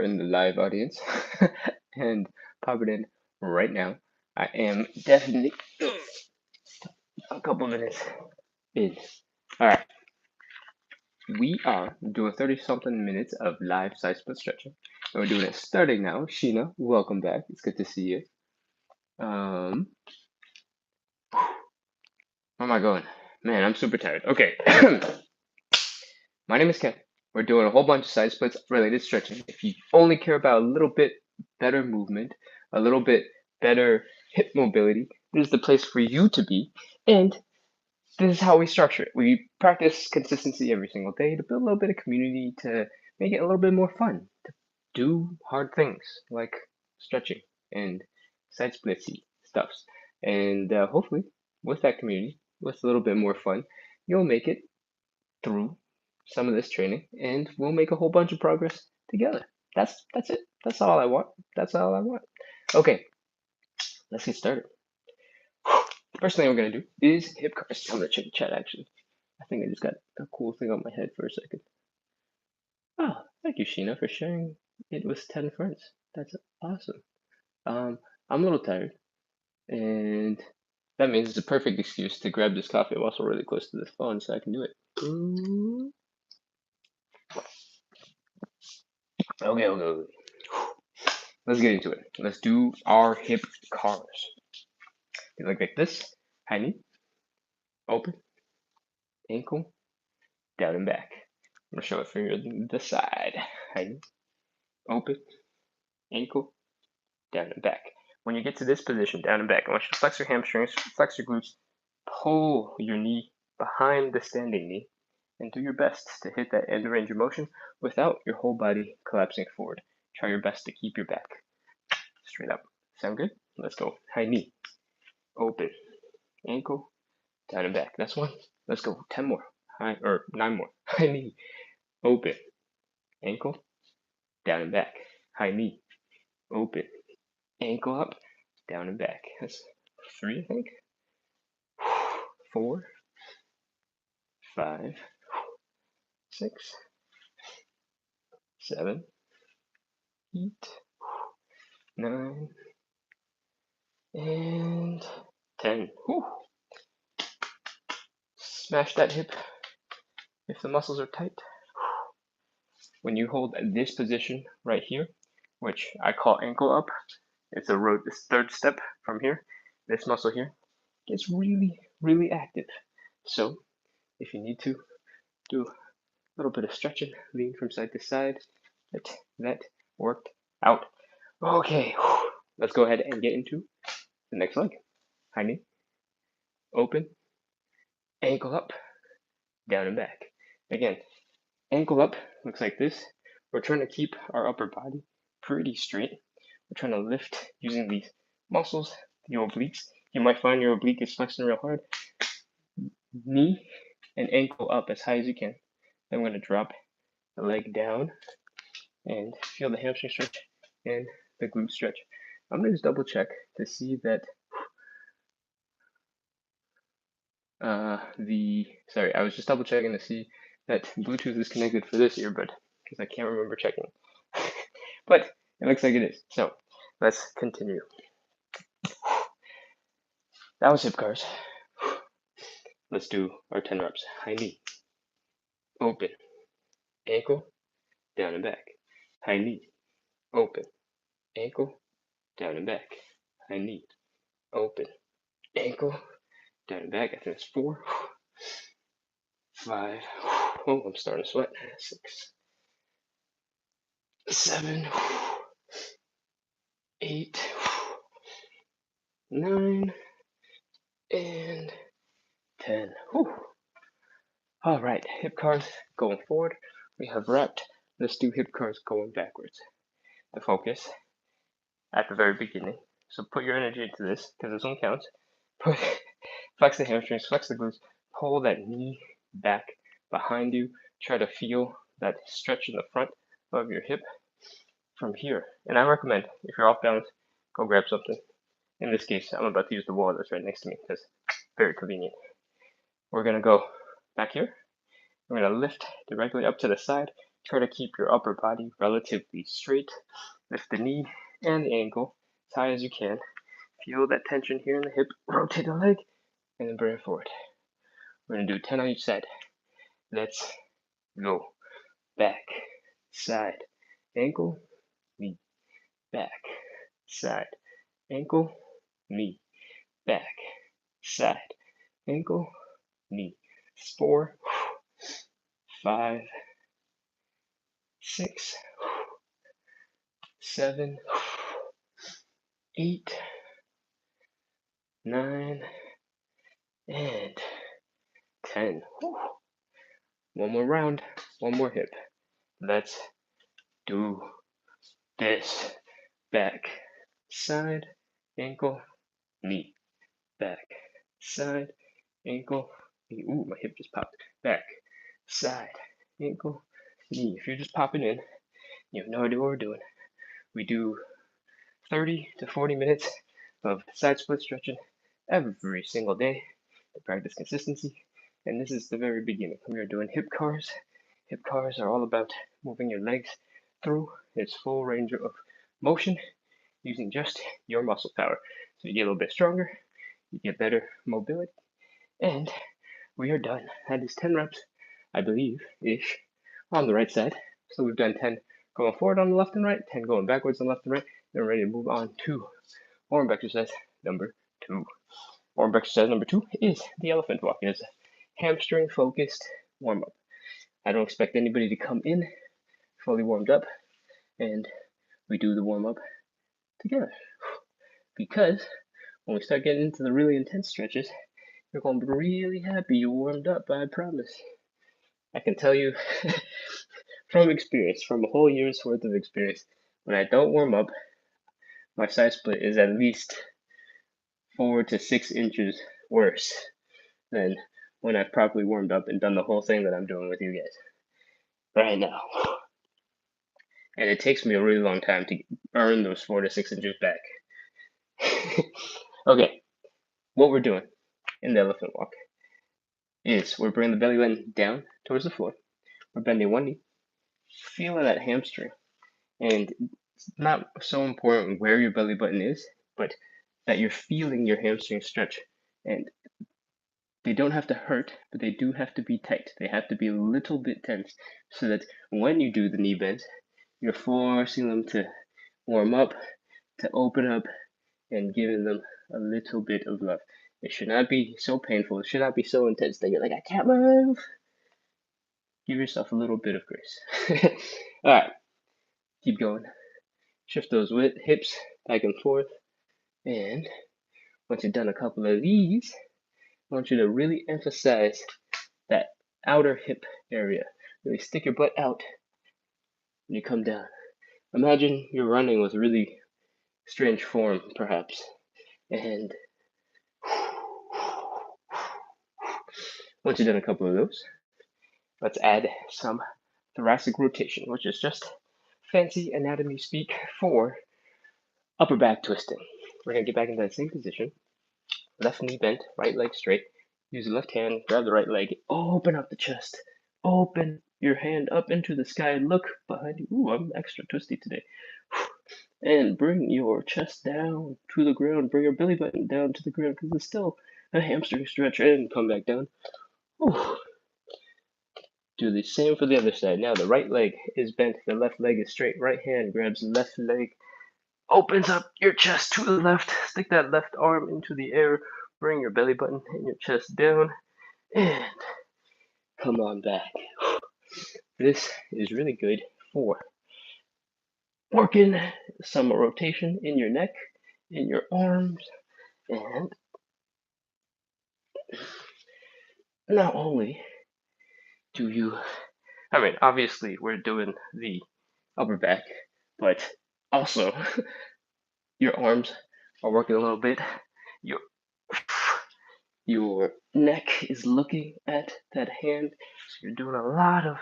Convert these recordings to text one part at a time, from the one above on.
in the live audience and pop it in right now. I am definitely a couple minutes in. All right, we are doing 30-something minutes of live side split stretching. And we're doing it starting now. Sheena, welcome back. It's good to see you. How am I going? Man, I'm super tired. Okay. My name is Ken. We're doing a whole bunch of side splits related stretching. If you only care about a little bit better movement, a little bit better hip mobility, this is the place for you to be. And this is how we structure it. We practice consistency every single day to build a little bit of community, to make it a little bit more fun, to do hard things like stretching and side splitsy stuffs. And hopefully, with that community, with a little bit more fun, you'll make it through some of this training, and we'll make a whole bunch of progress together. That's it. That's all I want. That's all I want. Okay, let's get started. First thing we're gonna do is hip curls. I'm gonna check the chat actually. I think I just got a cool thing on my head for a second. Oh, thank you, Sheena, for sharing it with 10 friends. That's awesome. I'm a little tired, and that means it's a perfect excuse to grab this coffee. I'm also really close to this phone, so I can do it. Okay. Let's get into it. Let's do our hip curls. You look like this. High knee, open, ankle, down and back. I'm gonna show it from the side. High knee, open, ankle, down and back. When you get to this position, down and back, I want you to flex your hamstrings, flex your glutes, pull your knee behind the standing knee, and do your best to hit that end range of motion without your whole body collapsing forward. Try your best to keep your back straight up. Sound good? Let's go. High knee, open, ankle, down and back. That's one. Let's go. 10 more. 9 more. High knee, open, ankle, down and back. High knee, open, ankle up, down and back. That's 3, I think. 4, 5, 6, 7, 8, 9, and 10. Whew. Smash that hip if the muscles are tight. When you hold this position right here, which I call ankle up, it's this third step from here. This muscle here gets really, really active. So if you need to do a little bit of stretching, lean from side to side, get that worked out. Okay, let's go ahead and get into the next leg. High knee, open, ankle up, down and back. Again, ankle up looks like this. We're trying to keep our upper body pretty straight. We're trying to lift using these muscles, the obliques. You might find your oblique is flexing real hard. Knee and ankle up as high as you can. Then I'm going to drop the leg down and feel the hamstring stretch and the glute stretch. I'm going to just double check to see that I was just double checking to see that Bluetooth is connected for this earbud because I can't remember checking. But it looks like it is. So let's continue. That was hip curls. Let's do our 10 reps. High knee, open, ankle, down and back. High knee, open, ankle, down and back. High knee, open, ankle, down and back. I think that's 4, 5. Oh, I'm starting to sweat. 6, 7, 8, 9, and 10. Whew. All right, hip curls going forward. We have wrapped. Let's do hip curls going backwards. The focus at the very beginning. So put your energy into this because this one counts. Flex the hamstrings, flex the glutes, pull that knee back behind you. Try to feel that stretch in the front of your hip from here. And I recommend, if you're off balance, go grab something. In this case, I'm about to use the wall that's right next to me because it's very convenient. We're going to go back here. We're going to lift directly up to the side. Try to keep your upper body relatively straight. Lift the knee and the ankle as high as you can. Feel that tension here in the hip. Rotate the leg and then bring it forward. We're going to do 10 on each side. Let's go. Back, side, ankle, knee, back, side, ankle, knee, back, side, ankle, knee. 4, 5, 6, 7, 8, 9, and 10. One more round, one more hip. Let's do this. Back, side, ankle, knee, back, side, ankle, knee. Ooh, my hip just popped. Back, side, ankle, knee. If you're just popping in, you have no idea what we're doing. We do 30 to 40 minutes of side split stretching every single day to practice consistency. And this is the very beginning. We are doing hip cars. Hip cars are all about moving your legs through its full range of motion using just your muscle power. So you get a little bit stronger, you get better mobility, and we are done. That is 10 reps, I believe, ish, on the right side. So we've done 10 going forward on the left and right, 10 going backwards on the left and right. Then we're ready to move on to warm-up exercise number 2. Warm-up exercise number 2 is the elephant walk. It is a hamstring-focused warm-up. I don't expect anybody to come in fully warmed up, and we do the warm-up together. Because when we start getting into the really intense stretches, you're going to be really happy you warmed up, I promise. I can tell you from experience, from a whole year's worth of experience, when I don't warm up, my side split is at least 4 to 6 inches worse than when I've properly warmed up and done the whole thing that I'm doing with you guys right now. And it takes me a really long time to earn those 4 to 6 inches back. Okay, what we're doing in the elephant walk is we're bringing the belly button down towards the floor. We're bending one knee, feeling that hamstring. And it's not so important where your belly button is, but that you're feeling your hamstring stretch. And they don't have to hurt, but they do have to be tight. They have to be a little bit tense so that when you do the knee bends, you're forcing them to warm up, to open up, and giving them a little bit of love. It should not be so painful. It should not be so intense that you're like, I can't move. Give yourself a little bit of grace. All right, keep going. Shift those hips back and forth. And once you've done a couple of these, I want you to really emphasize that outer hip area. Really stick your butt out when you come down. Imagine you're running with really strange form, perhaps. And once you've done a couple of those, let's add some thoracic rotation, which is just fancy anatomy speak for upper back twisting. We're going to get back into that same position. Left knee bent, right leg straight. Use the left hand, grab the right leg, open up the chest. Open your hand up into the sky. Look behind you. Ooh, I'm extra twisty today. And bring your chest down to the ground. Bring your belly button down to the ground because it's still a hamstring stretch. And come back down. Ooh. Do the same for the other side. Now the right leg is bent, the left leg is straight. Right hand grabs the left leg, opens up your chest to the left. Stick that left arm into the air. Bring your belly button and your chest down. And come on back. This is really good for working some rotation in your neck, in your arms, and not only do you, I mean, obviously we're doing the upper back, but also your arms are working a little bit. Your neck is looking at that hand, so you're doing a lot of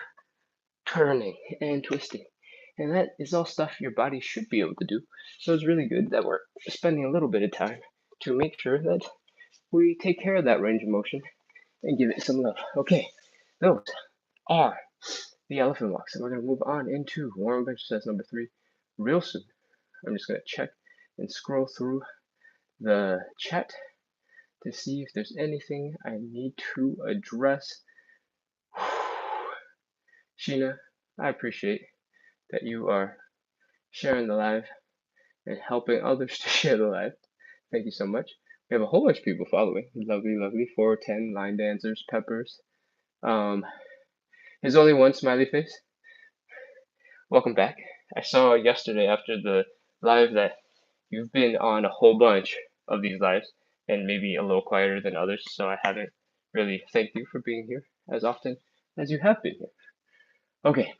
turning and twisting. And that is all stuff your body should be able to do. So it's really good that we're spending a little bit of time to make sure that we take care of that range of motion and give it some love. Okay, those are the elephant walks, and we're going to move on into warm-up exercise number 3 real soon. I'm just going to check and scroll through the chat to see if there's anything I need to address. Sheena, I appreciate that you are sharing the live and helping others to share the live. Thank you so much. We have a whole bunch of people following. Lovely, lovely. 410, line dancers, peppers. There's only one smiley face. Welcome back. I saw yesterday after the live that you've been on a whole bunch of these lives and maybe a little quieter than others, so I haven't really thanked you for being here as often as you have been here. Okay,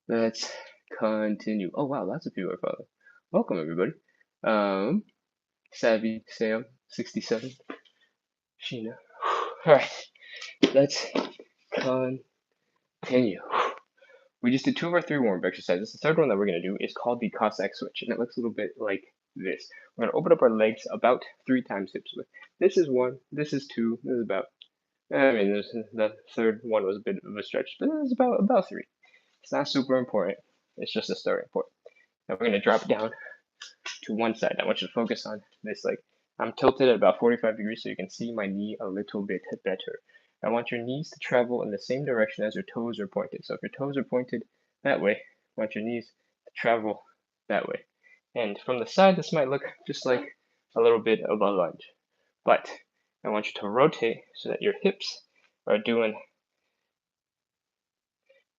let's continue. Oh wow, lots of people are following. Welcome everybody. Savvy Sam 67, Sheena. All right, let's continue. We just did 2 of our 3 warm-up exercises. The third one that we're going to do is called the Cossack switch, and it looks a little bit like this. We're going to open up our legs about 3 times hips width. This is 1, this is 2, this is about, the third one was a bit of a stretch, but this is about 3. It's not super important. It's just a starting point. Now we're going to drop down to one side. I want you to focus on this leg. I'm tilted at about 45 degrees so you can see my knee a little bit better. I want your knees to travel in the same direction as your toes are pointed. So if your toes are pointed that way, I want your knees to travel that way. And from the side, this might look just like a little bit of a lunge. But I want you to rotate so that your hips are doing,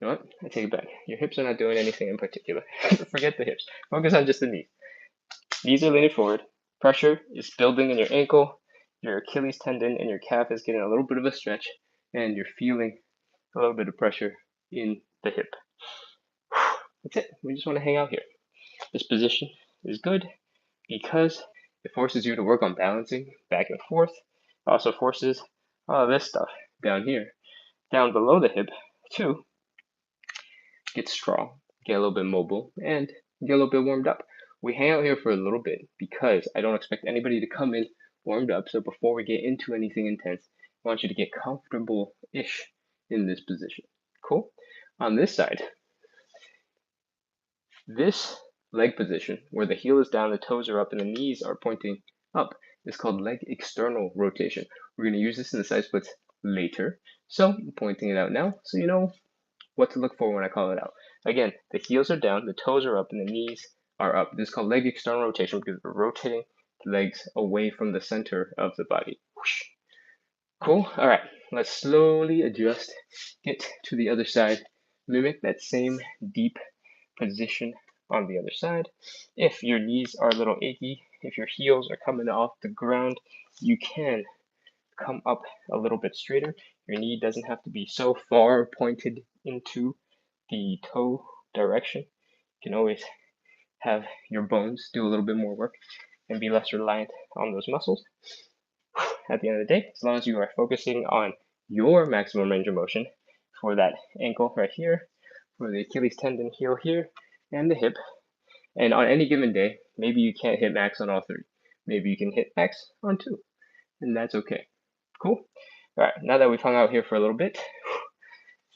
you know what? I take it back. Your hips are not doing anything in particular. Forget the hips. Focus on just the knees. Knees are leaning forward. Pressure is building in your ankle. Your Achilles tendon and your calf is getting a little bit of a stretch, and you're feeling a little bit of pressure in the hip. That's it. We just want to hang out here. This position is good because it forces you to work on balancing back and forth. It also forces all of this stuff down here, down below the hip, to get strong, get a little bit mobile, and get a little bit warmed up. We hang out here for a little bit because I don't expect anybody to come in warmed up. So before we get into anything intense, I want you to get comfortable-ish in this position. Cool? On this side, this leg position, where the heel is down, the toes are up, and the knees are pointing up, is called leg external rotation. We're going to use this in the side splits later. So I'm pointing it out now so you know what to look for when I call it out. Again, the heels are down, the toes are up, and the knees are up. This is called leg external rotation because we're rotating the legs away from the center of the body. Whoosh. Cool? All right, let's slowly adjust, get to the other side, mimic that same deep position on the other side. If your knees are a little achy, if your heels are coming off the ground, you can come up a little bit straighter. Your knee doesn't have to be so far pointed into the toe direction. You can always have your bones do a little bit more work and be less reliant on those muscles. At the end of the day, as long as you are focusing on your maximum range of motion for that ankle right here, for the Achilles tendon heel here, and the hip, and on any given day, maybe you can't hit max on all 3. Maybe you can hit max on 2, and that's okay. Cool? All right, now that we've hung out here for a little bit,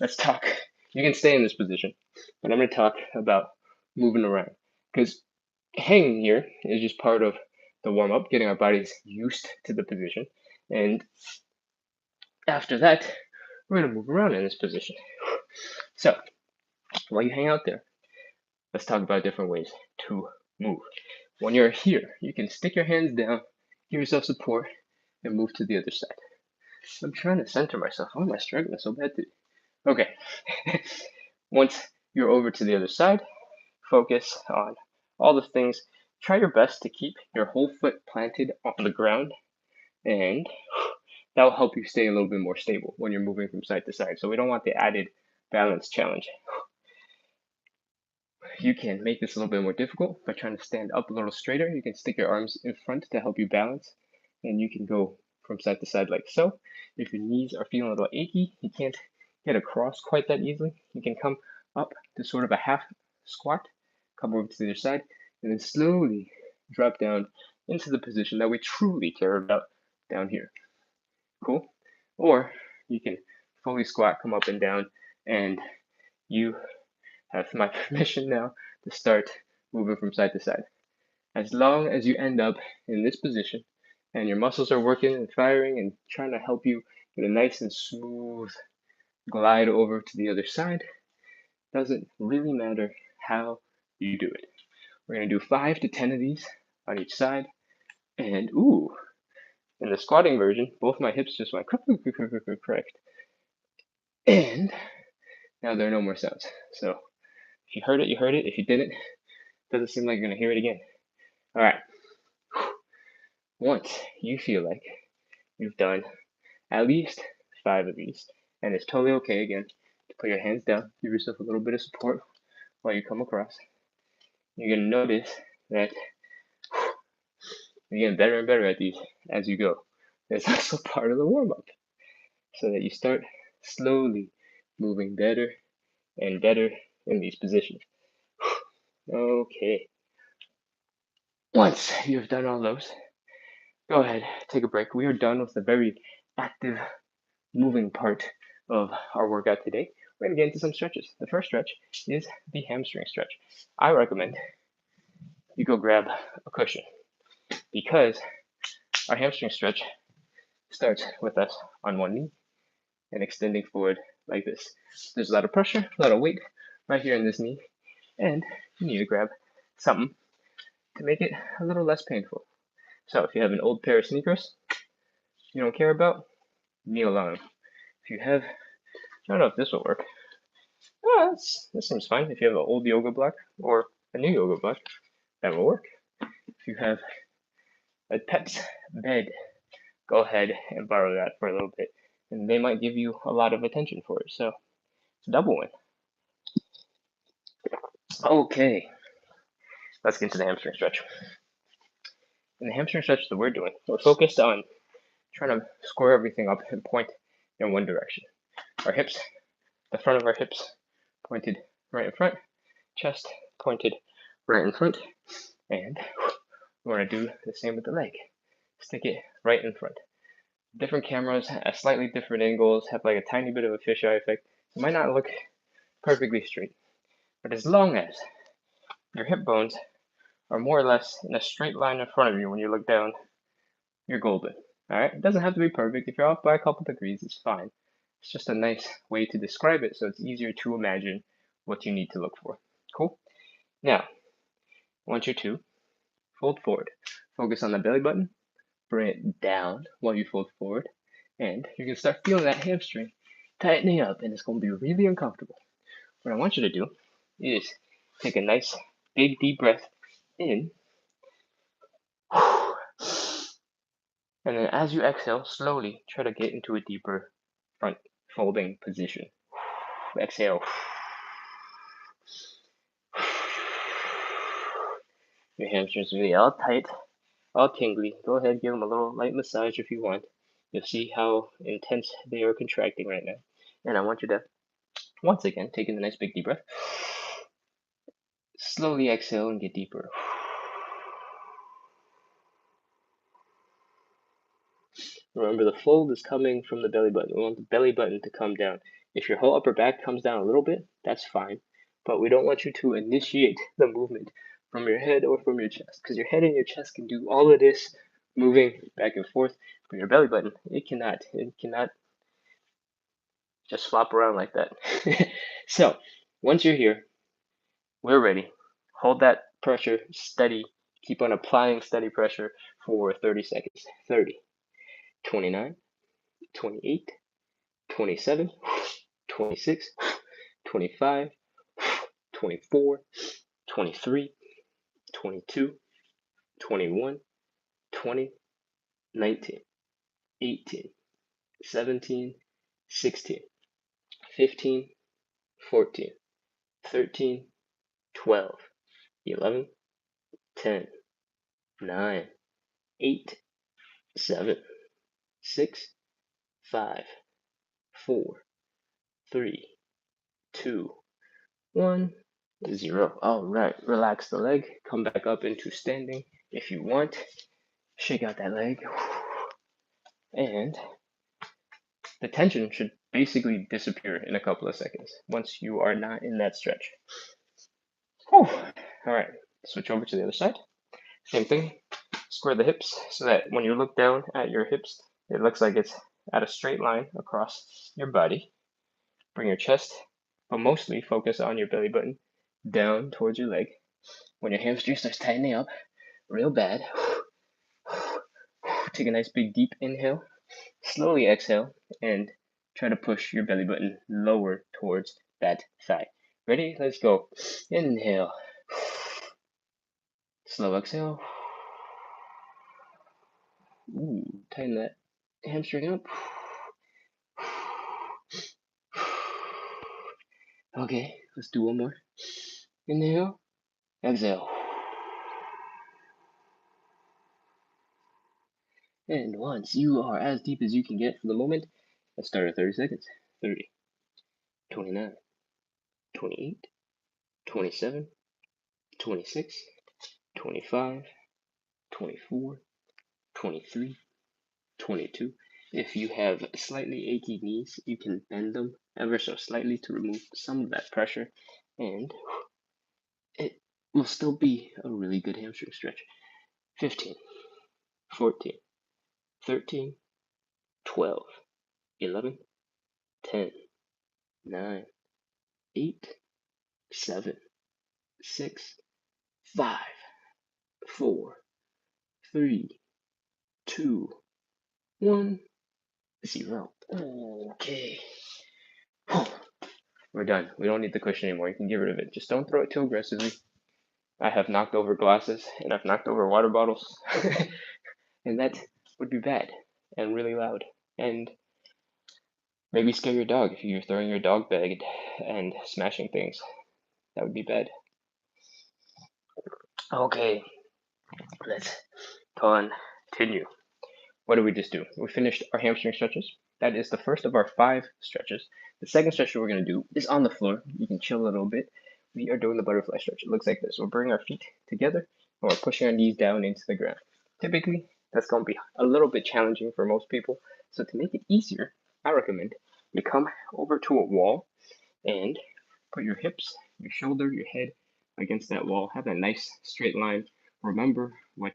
let's talk. You can stay in this position, but I'm going to talk about moving around, because hanging here is just part of the warm-up, getting our bodies used to the position, and after that, we're going to move around in this position. So, while you hang out there, let's talk about different ways to move. When you're here, you can stick your hands down, give yourself support, and move to the other side. I'm trying to center myself. Why am I struggling so bad today? Okay. Once you're over to the other side, focus on all the things. Try your best to keep your whole foot planted on the ground, and that will help you stay a little bit more stable when you're moving from side to side. So we don't want the added balance challenge. You can make this a little bit more difficult by trying to stand up a little straighter. You can stick your arms in front to help you balance, and you can go from side to side like so. If your knees are feeling a little achy, you can't get across quite that easily, you can come up to sort of a half squat, come over to the other side, and then slowly drop down into the position that we truly care about down here. Cool? Or you can fully squat, come up and down, and you have my permission now to start moving from side to side. As long as you end up in this position and your muscles are working and firing and trying to help you get a nice and smooth glide over to the other side, doesn't really matter how you do it. We're going to do 5 to 10 of these on each side. And ooh, in the squatting version, both my hips just went correct. And now there are no more sounds. So if you heard it, you heard it. If you didn't, it doesn't seem like you're going to hear it again. All right. Once you feel like you've done at least 5 of these, and it's totally okay again to put your hands down, give yourself a little bit of support while you come across. You're going to notice that you're getting better and better at these as you go. It's also part of the warm-up, so that you start slowly moving better and better in these positions. Okay. Once you've done all those, go ahead, take a break. We are done with the very active moving part of our workout today. We're going to get into some stretches. The first stretch is the hamstring stretch. I recommend you go grab a cushion because our hamstring stretch starts with us on one knee and extending forward like this. There's a lot of pressure, a lot of weight right here in this knee, and you need to grab something to make it a little less painful. So if you have an old pair of sneakers you don't care about, kneel on them. If you have, I don't know if this will work. Oh, this seems fine. If you have an old yoga block or a new yoga block, that will work. If you have a pet's bed, go ahead and borrow that for a little bit, and they might give you a lot of attention for it. So it's a double win. Okay, let's get into the hamstring stretch. In the hamstring stretch that we're doing, we're focused on trying to square everything up and point in one direction. Our hips, the front of our hips pointed right in front, chest pointed right in front, and we want to do the same with the leg. Stick it right in front. Different cameras at slightly different angles have like a tiny bit of a fisheye effect. It might not look perfectly straight, but as long as your hip bones are more or less in a straight line in front of you when you look down, you're golden. All right, it doesn't have to be perfect. If you're off by a couple degrees, it's fine. It's just a nice way to describe it so it's easier to imagine what you need to look for. Cool? Now, I want you to fold forward. Focus on the belly button, bring it down while you fold forward, and you're going to start feeling that hamstring tightening up, and it's going to be really uncomfortable. What I want you to do is take a nice big deep breath in, and then as you exhale, slowly try to get into a deeper front folding position. Exhale. Your hamstrings really all tight, all tingly. Go ahead, give them a little light massage if you want. You'll see how intense they are contracting right now. And I want you to, once again, take in a nice big deep breath. Slowly exhale and get deeper. Remember, the fold is coming from the belly button. We want the belly button to come down. If your whole upper back comes down a little bit, that's fine. But we don't want you to initiate the movement from your head or from your chest, because your head and your chest can do all of this moving back and forth. But your belly button, it cannot just flop around like that. So once you're here, we're ready. Hold that pressure steady. Keep on applying steady pressure for 30 seconds. 30, 29, 28, 27, 26, 25, 24, 23, 22, 21, 20, 19, 18, 17, 16, 15, 14, 13, 12, 11, 10, 9, 8, 7, 6, 5, 4, 3, 2, 1, 0. All right, relax the leg. Come back up into standing if you want. Shake out that leg. And the tension should basically disappear in a couple of seconds once you are not in that stretch. Whew. All right, switch over to the other side. Same thing, square the hips so that when you look down at your hips, it looks like it's at a straight line across your body. Bring your chest, but mostly focus on your belly button down towards your leg. When your hamstring starts tightening up real bad, take a nice big deep inhale, slowly exhale, and try to push your belly button lower towards that thigh. Ready? Let's go. Inhale. Slow exhale. Ooh, tighten that hamstring up. Okay, let's do one more. Inhale. Exhale. And once you are as deep as you can get for the moment, let's start at 30 seconds. 30, 29, 28, 27, 26, 25, 24, 23, 22. If you have slightly achy knees, you can bend them ever so slightly to remove some of that pressure, and it will still be a really good hamstring stretch. 15, 14, 13, 12, 11, 10, 9, 8, 7, 6, 5, 4, 3, 2, 1, 0. Okay. We're done. We don't need the cushion anymore. You can get rid of it. Just don't throw it too aggressively. I have knocked over glasses and I've knocked over water bottles. And that would be bad and really loud. And maybe scare your dog if you're throwing your dog bag and smashing things. That would be bad. Okay, let's continue. What did we just do? We finished our hamstring stretches. That is the first of our 5 stretches. The second stretch that we're going to do is on the floor. You can chill a little bit. We are doing the butterfly stretch. It looks like this. We'll bring our feet together and we're pushing our knees down into the ground. Typically, that's going to be a little bit challenging for most people. So to make it easier, I recommend you come over to a wall and put your hips, your shoulder, your head against that wall. Have a nice straight line. Remember what,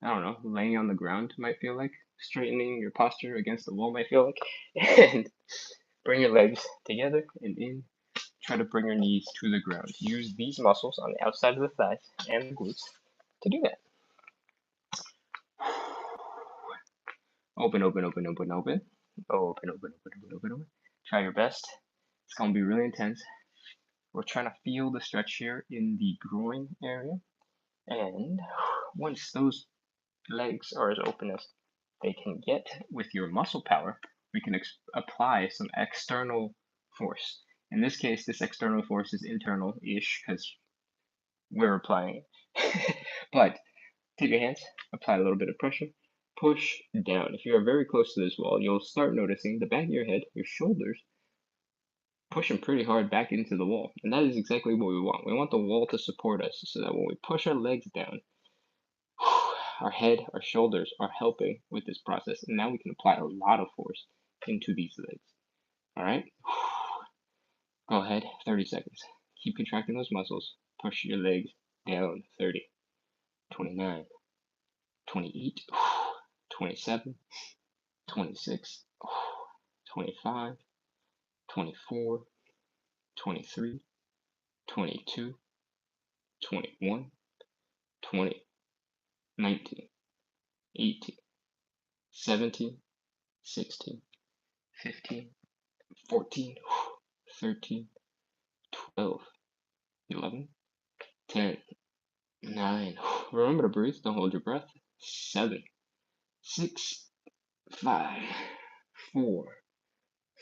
I don't know, laying on the ground might feel like. Straightening your posture against the wall might feel like. And bring your legs together and in. Try to bring your knees to the ground. Use these muscles on the outside of the thighs and the glutes to do that. Open, open, open, open, open. Open, open, open, open, open, open. Try your best. It's going to be really intense. We're trying to feel the stretch here in the groin area. And once those legs are as open as they can get with your muscle power, we can apply some external force. In this case, this external force is internal-ish because we're applying it. But take your hands, apply a little bit of pressure, push down. If you are very close to this wall, you'll start noticing the back of your head, your shoulders, pushing pretty hard back into the wall. And that is exactly what we want. We want the wall to support us so that when we push our legs down, our head, our shoulders are helping with this process. And now we can apply a lot of force into these legs. All right? Go ahead, 30 seconds. Keep contracting those muscles. Push your legs down. 30, 29, 28, 27, 26, 25, 24, 23, 22, 21, 20, 19, 18, 17, 16, 15, 14, 13, 12, 11, 10, 9. Remember to breathe. Don't hold your breath. 7, 6, 5, 4,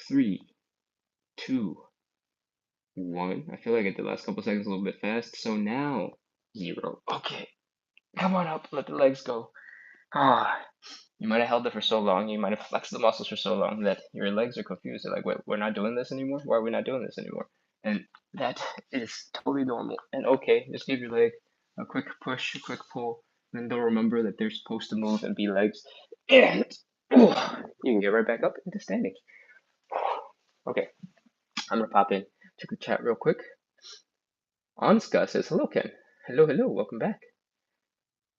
3, 2, 1. I feel like I did the last couple seconds a little bit fast. So now 0. Okay. Come on up. Let the legs go. You might have held it for so long. You might have flexed the muscles for so long that your legs are confused. They're like, wait, we're not doing this anymore? Why are we not doing this anymore? And that is totally normal and okay. Just give your leg a quick push, a quick pull. Then they'll remember that they're supposed to move and be legs. And You can get right back up into standing. Okay, I'm gonna pop in, check the chat real quick. Anska says hello, Ken. Hello, hello, welcome back.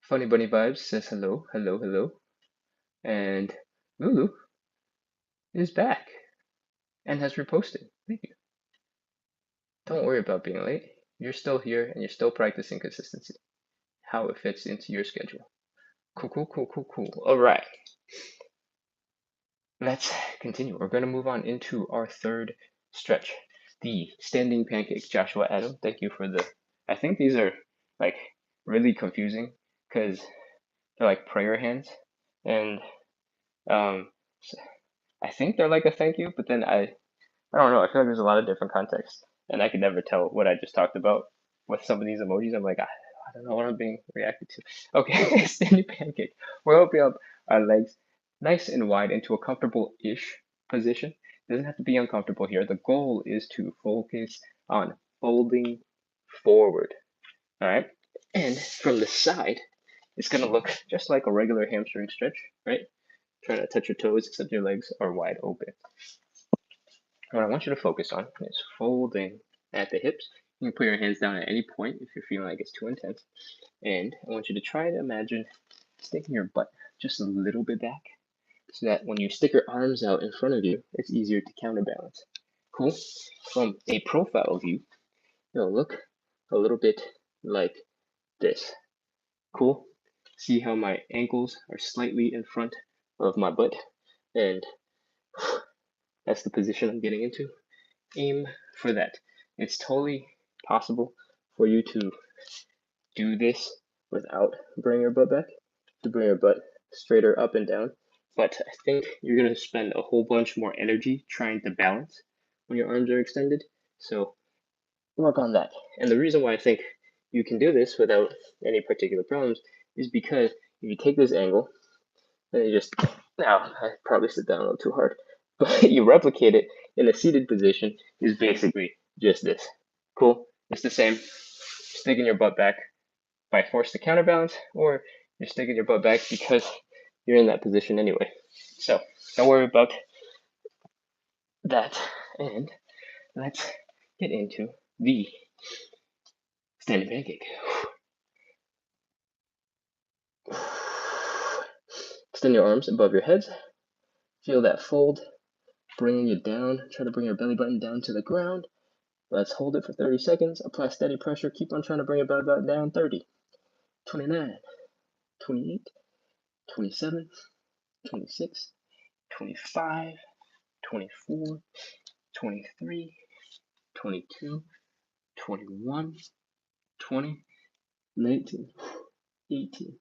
Funny Bunny Vibes says hello, hello, hello. And Lulu is back and has reposted. Thank you. Don't worry about being late. You're still here and you're still practicing consistency, how it fits into your schedule. Cool, cool, cool, cool, cool. All right. Let's continue. We're going to move on into our third stretch, the standing pancake. Joshua Adam, thank you for the. I think these are like really confusing because they're like prayer hands, and um, I think they're like a thank you, but then I don't know. I feel like there's a lot of different contexts, and I could never tell what I just talked about with some of these emojis. I'm like, I don't know what I'm being reacted to. Okay, standing pancake. We're opening up our legs nice and wide into a comfortable-ish position. It doesn't have to be uncomfortable here. The goal is to focus on folding forward. All right, and from the side, it's gonna look just like a regular hamstring stretch, right? Try not to touch your toes, except your legs are wide open. What I want you to focus on is folding at the hips. You can put your hands down at any point if you're feeling like it's too intense. And I want you to try to imagine sticking your butt just a little bit back so that when you stick your arms out in front of you, it's easier to counterbalance. Cool? From a profile view, it'll look a little bit like this. Cool? See how my ankles are slightly in front of my butt? And that's the position I'm getting into. Aim for that. It's totally possible for you to do this without bringing your butt back, to bring your butt straighter up and down. But I think you're going to spend a whole bunch more energy trying to balance when your arms are extended. So work on that. And the reason why I think you can do this without any particular problems is because if you take this angle and you just, now I probably sit down a little too hard, but you replicate it in a seated position is basically just this. Cool? It's the same. Sticking your butt back by force to counterbalance, or you're sticking your butt back because you're in that position anyway. So don't worry about that. And let's get into the standing pancake. Extend your arms above your heads. Feel that fold bringing you down. Try to bring your belly button down to the ground. Let's hold it for 30 seconds. Apply steady pressure. Keep on trying to bring your belly button down. 30, 29, 28, 27, 26, 25, 24, 23, 22, 21, 20, 19, 18,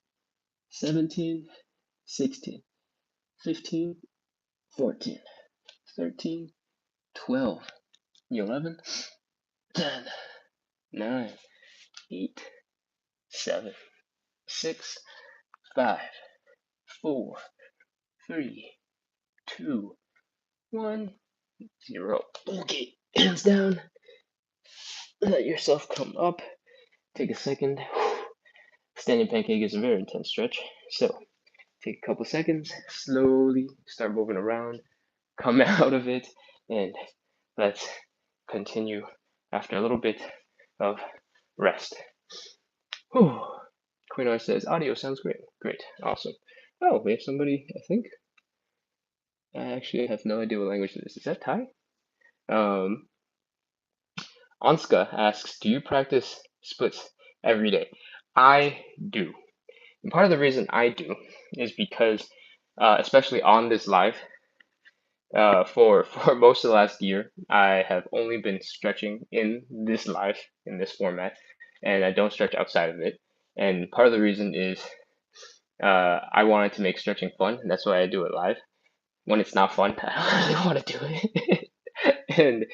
17, 16, 15, 14, 13, 12, 11, 10, 9, 8, 7, 6, 5, 4, 3, 2, 1, 0. Okay, hands down. Let yourself come up. Take a second. Standing pancake is a very intense stretch, so take a couple seconds, slowly start moving around, come out of it, and let's continue after a little bit of rest. Whew. Queen R says, audio sounds great. Great, awesome. Oh, we have somebody, I think. I actually have no idea what language it is. Is that Thai? Anska asks, do you practice splits every day? I do. And part of the reason I do is because, especially on this live, for most of the last year, I have only been stretching in this live, in this format, and I don't stretch outside of it. And part of the reason is I wanted to make stretching fun, and that's why I do it live. When it's not fun, I don't really want to do it. And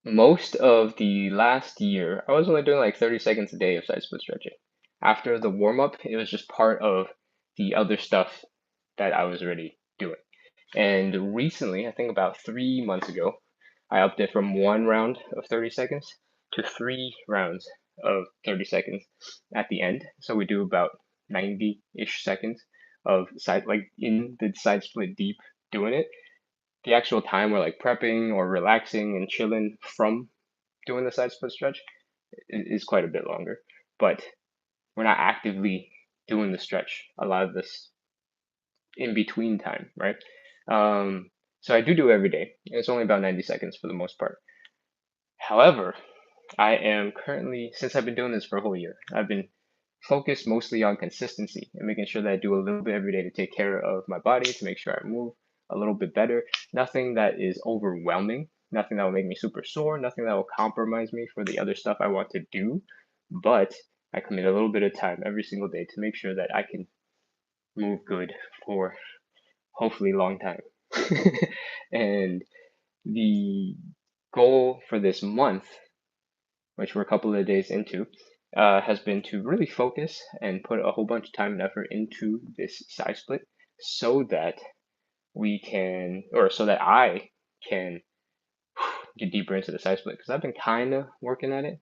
most of the last year, I was only doing like 30 seconds a day of side split stretching. After the warm up, it was just part of the other stuff that I was already doing. And recently, I think about 3 months ago, I upped it from 1 round of 30 seconds to 3 rounds of 30 seconds at the end. So we do about 90-ish seconds of side, like in the side split deep doing it. The actual time we're like prepping or relaxing and chilling from doing the side split stretch is quite a bit longer. But we're not actively doing the stretch a lot of this in between time, right? So I do it every day. It's only about 90 seconds for the most part. However, I am currently, since I've been doing this for a whole year, I've been focused mostly on consistency and making sure that I do a little bit every day to take care of my body, to make sure I move a little bit better. Nothing that is overwhelming, nothing that will make me super sore, nothing that will compromise me for the other stuff I want to do. But I commit a little bit of time every single day to make sure that I can move good for hopefully a long time. And the goal for this month, which we're a couple of days into, has been to really focus and put a whole bunch of time and effort into this side split so that we can, or so that I can get deeper into the side split, because I've been kind of working at it,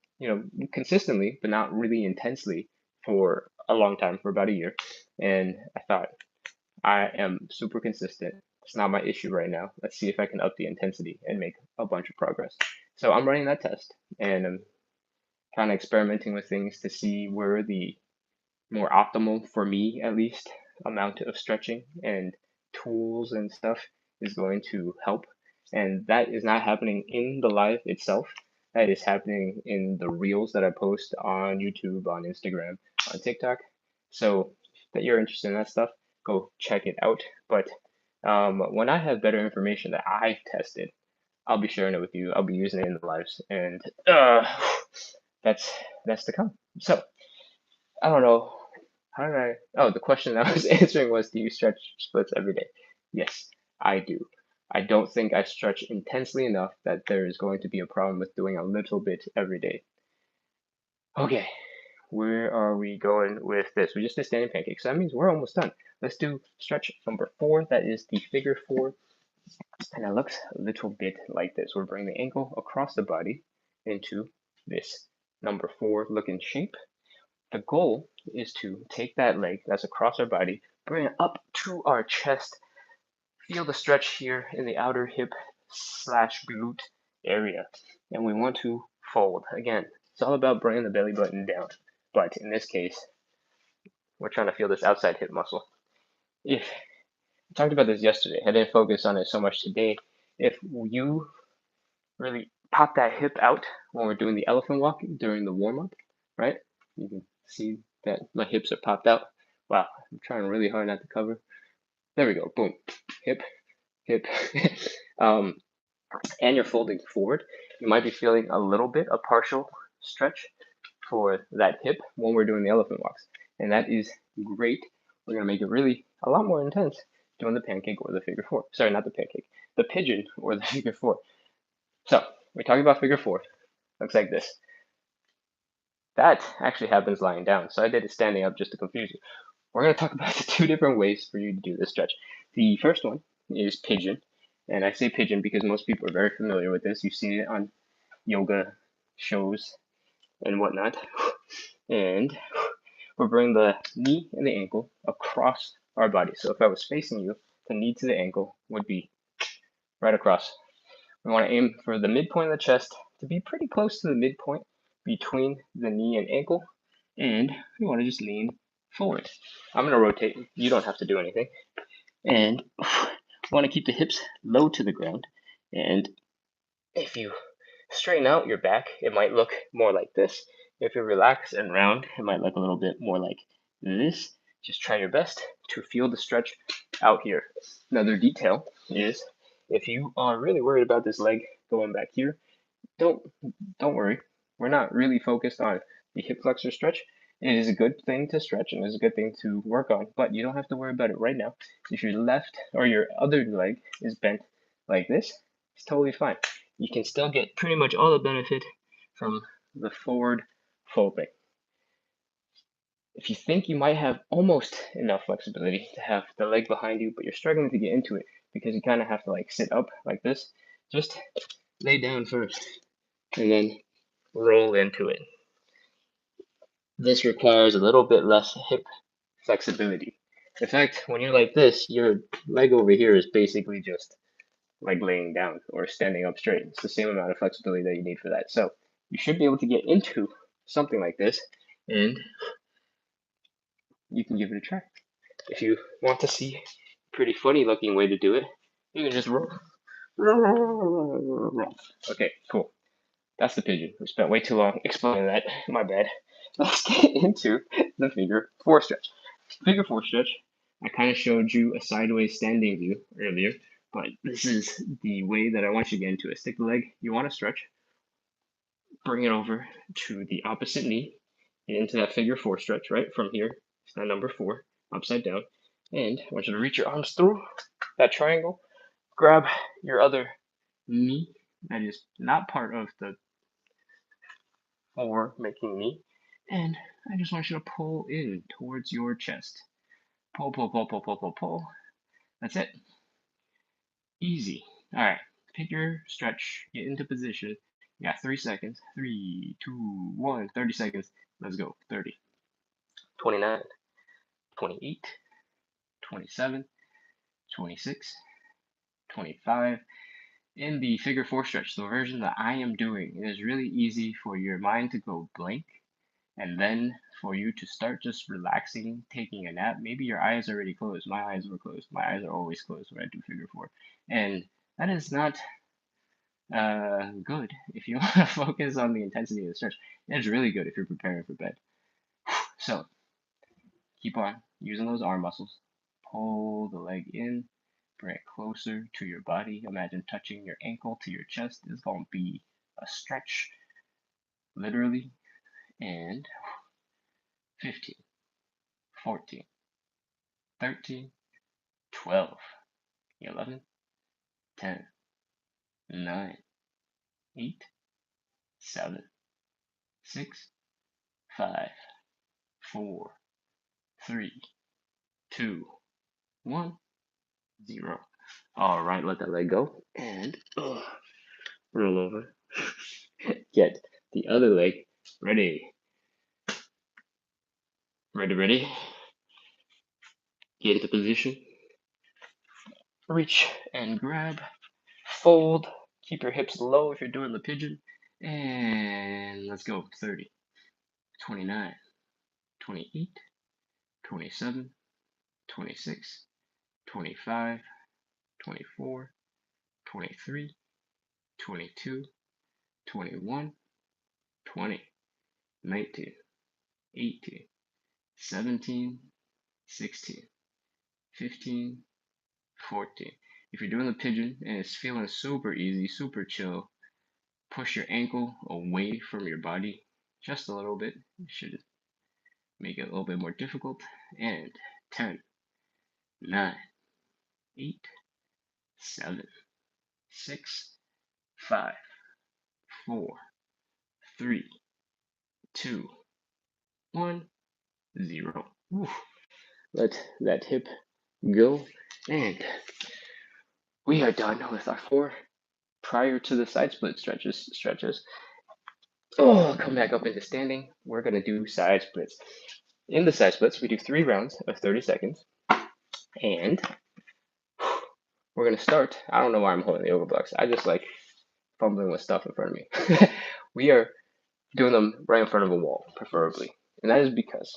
consistently, but not really intensely for a long time, for about a year. And I thought, I am super consistent. It's not my issue right now. Let's see if I can up the intensity and make a bunch of progress. So I'm running that test, and I'm kind of experimenting with things to see where the more optimal, for me at least, amount of stretching and tools and stuff is going to help. And that is not happening in the live itself. That is happening in the reels that I post on YouTube, on Instagram, on TikTok. So that you're interested in that stuff, go check it out. But when I have better information that I've tested, I'll be sharing it with you. I'll be using it in the lives, and that's to come. So I don't know. How did I? Oh, the question I was answering was, do you stretch splits every day? Yes, I do. I don't think I stretch intensely enough that there is going to be a problem with doing a little bit every day. Okay, where are we going with this? We just did standing pancakes, so that means we're almost done. Let's do stretch number 4. That is the figure 4, and it looks a little bit like this. We're bringing the ankle across the body into this number 4 looking shape. The goal is to take that leg that's across our body, bring it up to our chest, feel the stretch here in the outer hip slash glute area. And we want to fold. Again, it's all about bringing the belly button down. But in this case, we're trying to feel this outside hip muscle. If I talked about this yesterday, I didn't focus on it so much today. If you really pop that hip out when we're doing the elephant walk during the warm-up, right? You can see that my hips are popped out. Wow, I'm trying really hard not to cover. There we go, boom, hip, hip. And you're folding forward. You might be feeling a little bit, a partial stretch for that hip when we're doing the elephant walks. And that is great. We're gonna make it really a lot more intense doing the pancake or the figure 4. Sorry, not the pancake, the pigeon or the figure 4. So we're talking about figure 4. Looks like this. That actually happens lying down, so I did it standing up just to confuse you. We're going to talk about the 2 different ways for you to do this stretch. The first one is pigeon, and I say pigeon because most people are very familiar with this. You've seen it on yoga shows and whatnot. And we're bringing the knee and the ankle across our body. So if I was facing you, the knee to the ankle would be right across. We want to aim for the midpoint of the chest to be pretty close to the midpoint between the knee and ankle, and we want to just lean forward. I'm going to rotate. You don't have to do anything. And we want to keep the hips low to the ground. And if you straighten out your back, it might look more like this. If you relax and round, it might look a little bit more like this. Just try your best to feel the stretch out here. Another detail is, if you are really worried about this leg going back here, don't worry. We're not really focused on the hip flexor stretch. It is a good thing to stretch and it's a good thing to work on, but you don't have to worry about it right now. If your left or your other leg is bent like this, it's totally fine. You can still get pretty much all the benefit from the forward folding. If you think you might have almost enough flexibility to have the leg behind you, but you're struggling to get into it because you kind of have to like sit up like this, just lay down first and then roll into it. This requires a little bit less hip flexibility. In fact, when you're like this, your leg over here is basically just like laying down or standing up straight. It's the same amount of flexibility that you need for that. So you should be able to get into something like this, and you can give it a try. If you want to see a pretty funny looking way to do it, you can just roll. Okay, cool. That's the pigeon. We spent way too long explaining that. My bad. Let's get into the figure 4 stretch. Figure 4 stretch, I kind of showed you a sideways standing view earlier, but this is the way that I want you to get into it. Stick the leg you want to stretch, bring it over to the opposite knee, into that figure 4 stretch, right? From here, it's that number 4, upside down. And I want you to reach your arms through that triangle, grab your other knee that is not part of the 4 making knee, and I just want you to pull in towards your chest. Pull, pull, pull, pull, pull, pull, pull. That's it. Easy. All right. Pick your stretch. Get into position. You got 3 seconds. 3, 2, 1. 30 seconds. Let's go. 30, 29, 28, 27, 26, 25. In the figure 4 stretch, the version that I am doing, it is really easy for your mind to go blank, and then for you to start just relaxing, taking a nap. Maybe your eyes are already closed. My eyes were closed. My eyes are always closed when I do figure 4. And that is not good if you want to focus on the intensity of the stretch. It's really good if you're preparing for bed. So keep on using those arm muscles. Pull the leg in, bring it closer to your body. Imagine touching your ankle to your chest. It's going to be a stretch, literally. And 15, 14, 13, 12, 11, 10, 9, 8, 7, 6, 5, 4, 3, 2, 1, 0. All right, let that leg go and roll over. Get the other leg ready. Ready. Get into position. Reach and grab. Fold. Keep your hips low if you're doing the pigeon. And let's go. 30, 29, 28, 27, 26, 25, 24, 23, 22, 21, 20, 19, 18, 17, 16, 15, 14. If you're doing the pigeon and it's feeling super easy, super chill, push your ankle away from your body just a little bit. You should make it a little bit more difficult. And 10, 9, 8, 7, 6, 5, 4, 3, 2, 1, 0. Whew. Let that hip go. And we are done with our 4 prior to the side split stretches. Come back up into standing. We're going to do side splits. In the side splits, we do 3 rounds of 30 seconds. And we're going to start. I don't know why I'm holding the overblocks. I just like fumbling with stuff in front of me. We are doing them right in front of a wall, preferably. And that is because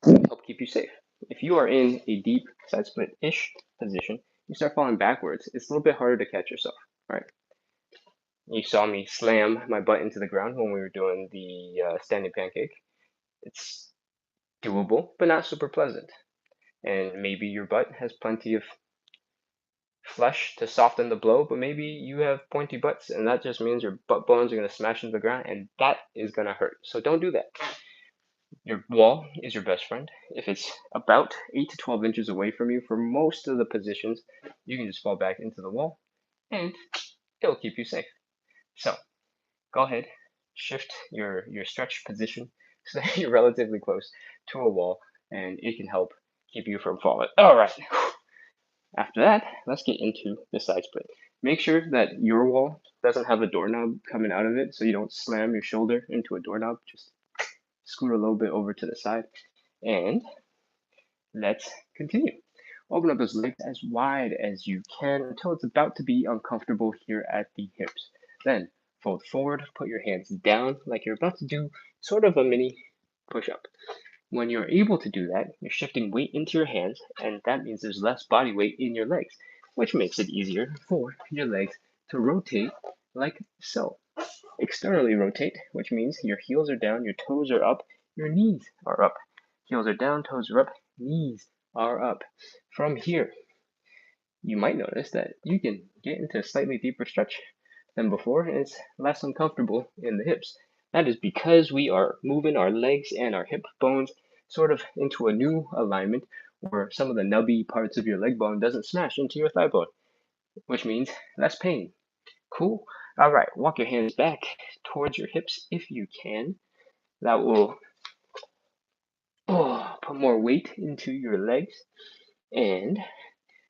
it help keep you safe. If you are in a deep side split-ish position, you start falling backwards, it's a little bit harder to catch yourself, right? You saw me slam my butt into the ground when we were doing the standing pancake. It's doable, but not super pleasant. And maybe your butt has plenty of flesh to soften the blow, but maybe you have pointy butts, and that just means your butt bones are going to smash into the ground, and that is going to hurt. So don't do that. Your wall is your best friend. If it's about 8 to 12 inches away from you for most of the positions, you can just fall back into the wall, and it'll keep you safe. So go ahead, shift your stretch position so that you're relatively close to a wall, and it can help keep you from falling. All right. After that, let's get into the side split. Make sure that your wall doesn't have a doorknob coming out of it, so you don't slam your shoulder into a doorknob. Just scoot a little bit over to the side. And Let's continue. Open up those legs as wide as you can until it's about to be uncomfortable here at the hips. Then fold forward, put your hands down like you're about to do sort of a mini push-up. When you're able to do that, you're shifting weight into your hands, and that means there's less body weight in your legs, which makes it easier for your legs to rotate like so. Externally rotate, which means your heels are down, your toes are up, your knees are up. Heels are down, toes are up, knees are up. From here, you might notice that you can get into a slightly deeper stretch than before, and it's less uncomfortable in the hips. That is because we are moving our legs and our hip bones sort of into a new alignment where some of the nubby parts of your leg bone doesn't smash into your thigh bone, which means less pain. Cool? All right, walk your hands back towards your hips if you can. That will put more weight into your legs. And I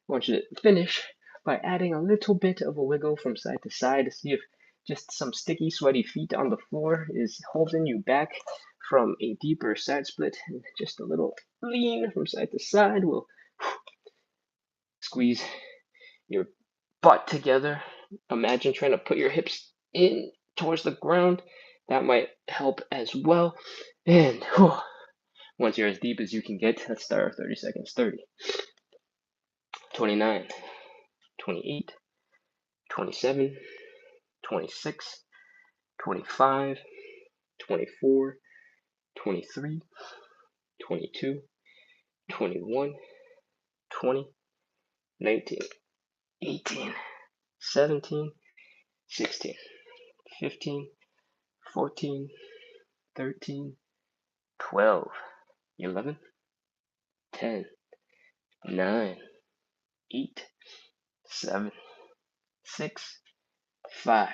want you to finish by adding a little bit of a wiggle from side to side to see if just some sticky, sweaty feet on the floor is holding you back from a deeper side split. And just a little lean from side to side will squeeze your butt together. Imagine trying to put your hips in towards the ground. That might help as well. And once you're as deep as you can get, let's start our 30 seconds. 30, 29, 28, 27, 26, 25, 24, 23, 22, 21, 20, 19, 18, 17, 16, 15, 14, 13, 12, 11, 10, 9, 8, 7, 6, 5,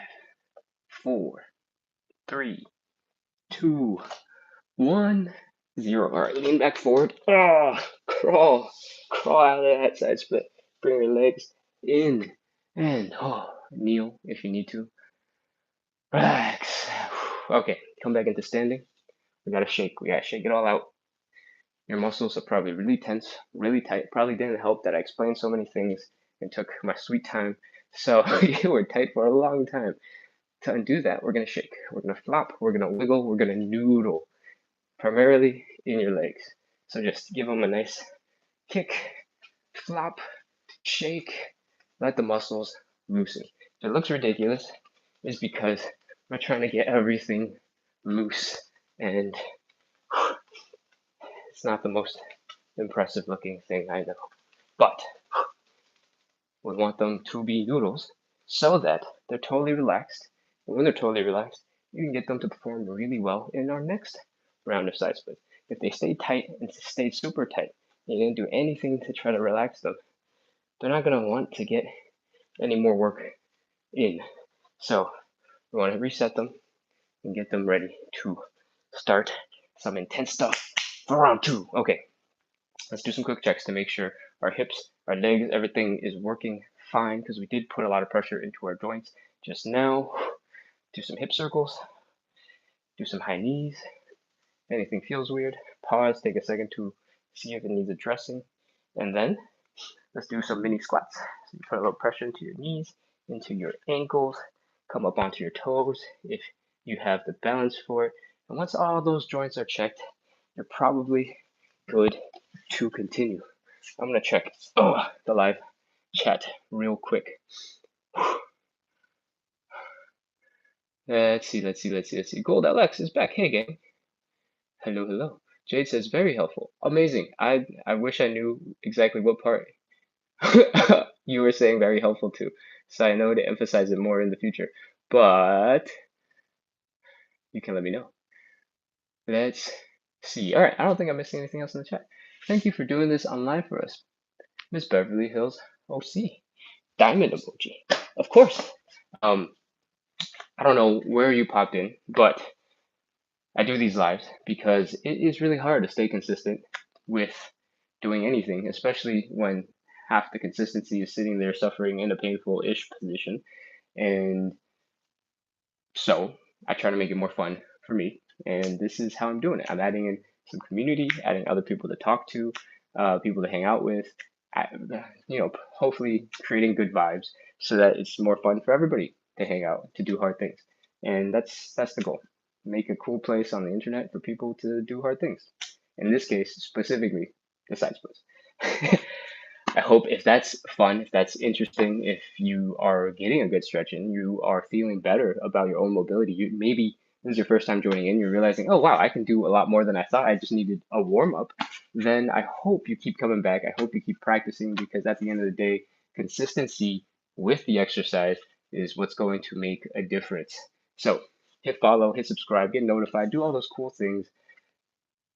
4, 3, 2, 1, 0. All right, lean back forward. Crawl out of that side split. Bring your legs in and kneel if you need to. Relax. Okay, come back into standing. We gotta shake it all out. Your muscles are probably really tense, really tight. Probably didn't help that I explained so many things and took my sweet time. So you were tight for a long time. To undo that, we're gonna shake. We're gonna flop. We're gonna wiggle. We're gonna noodle, primarily in your legs. So just give them a nice kick, flop, shake, let the muscles loosen. If it looks ridiculous, it's because we're trying to get everything loose, and it's not the most impressive looking thing I know. But we want them to be noodles so that they're totally relaxed. And when they're totally relaxed, you can get them to perform really well in our next round of side split. If they stay tight and stay super tight, and you didn't do anything to try to relax them, they're not going to want to get any more work in. So we want to reset them and get them ready to start some intense stuff for round 2. Okay, let's do some quick checks to make sure our hips, our legs, everything is working fine, because we did put a lot of pressure into our joints just now. Do some hip circles, do some high knees. If anything feels weird, pause, take a second to see if it needs addressing, and then let's do some mini squats. So you put a little pressure into your knees, into your ankles, come up onto your toes if you have the balance for it. And once all those joints are checked, you're probably good to continue. I'm gonna check the live chat real quick. Let's see. Gold Alex is back. Hey, gang. Hello. Jade says very helpful. Amazing. I wish I knew exactly what part you were saying very helpful to, so I know to emphasize it more in the future. But you can let me know. Let's see. All right. I don't think I'm missing anything else in the chat. Thank you for doing this online for us, Miss Beverly Hills OC. Diamond emoji. Of course. I don't know where you popped in, but I do these lives because it is really hard to stay consistent with doing anything, especially when half the consistency is sitting there suffering in a painful-ish position. And so I try to make it more fun for me. And this is how I'm doing it. I'm adding in some community, adding other people to talk to, people to hang out with, hopefully creating good vibes so that it's more fun for everybody to hang out, to do hard things. And that's the goal. Make a cool place on the internet for people to do hard things. In this case, specifically, the side splits. I hope if that's fun, if that's interesting, if you are getting a good stretch in, you are feeling better about your own mobility. Maybe this is your first time joining in, you're realizing, oh wow, I can do a lot more than I thought. I just needed a warm up. Then I hope you keep coming back. I hope you keep practicing, because at the end of the day, consistency with the exercise is what's going to make a difference. So hit follow, hit subscribe, get notified, do all those cool things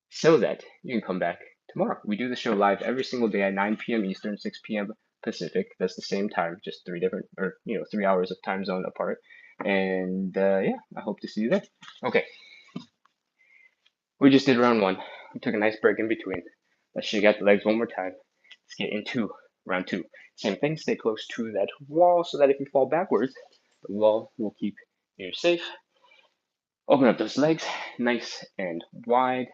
so that you can come back tomorrow. We do the show live every single day at 9 p.m. Eastern, 6 p.m. Pacific. That's the same time, just 3 hours of time zone apart. And yeah, I hope to see you there. Okay. We just did round one. We took a nice break in between. Let's shake out the legs one more time. Let's get into round two. Same thing, stay close to that wall so that if you fall backwards, the wall will keep you safe. Open up those legs nice and wide.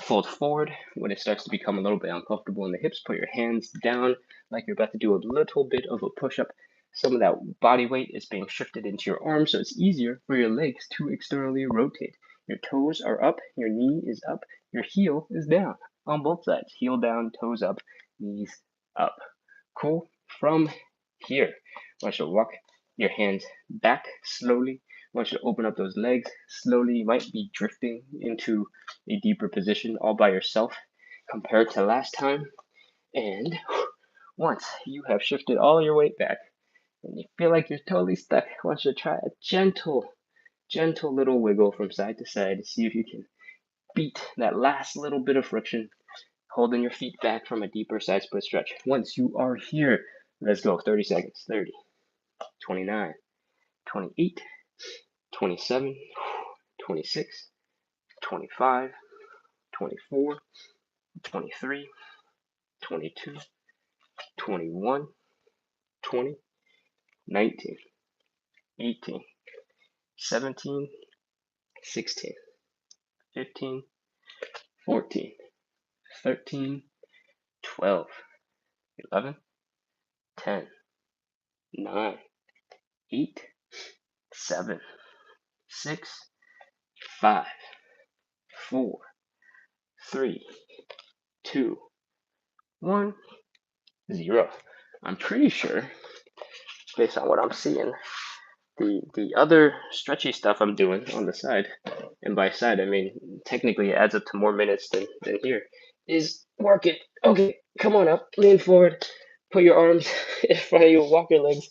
Fold forward. When it starts to become a little bit uncomfortable in the hips, put your hands down like you're about to do a little bit of a push-up. Some of that body weight is being shifted into your arms, so it's easier for your legs to externally rotate. Your toes are up, your knee is up, your heel is down on both sides. Heel down, toes up, knees up. Cool. From here, I want you to walk your hands back slowly. I want you to open up those legs slowly. You might be drifting into a deeper position all by yourself compared to last time. And once you have shifted all your weight back and you feel like you're totally stuck, I want you to try a gentle little wiggle from side to side to see if you can beat that last little bit of friction, holding your feet back from a deeper side split stretch. Once you are here, let's go. 30 seconds. 30, 29, 28, 27, 26, 25, 24, 23, 22, 21, 20, 19, 18, 17, 16, 15, 14, 13, 12, 11, 10, 9, 8, 7, 6, 5, 4, 3, 2, 1, 0. I'm pretty sure, based on what I'm seeing, the other stretchy stuff I'm doing on the side, and by side I mean technically it adds up to more minutes than here, is working. Okay, come on up, lean forward, put your arms in front of you, walk your legs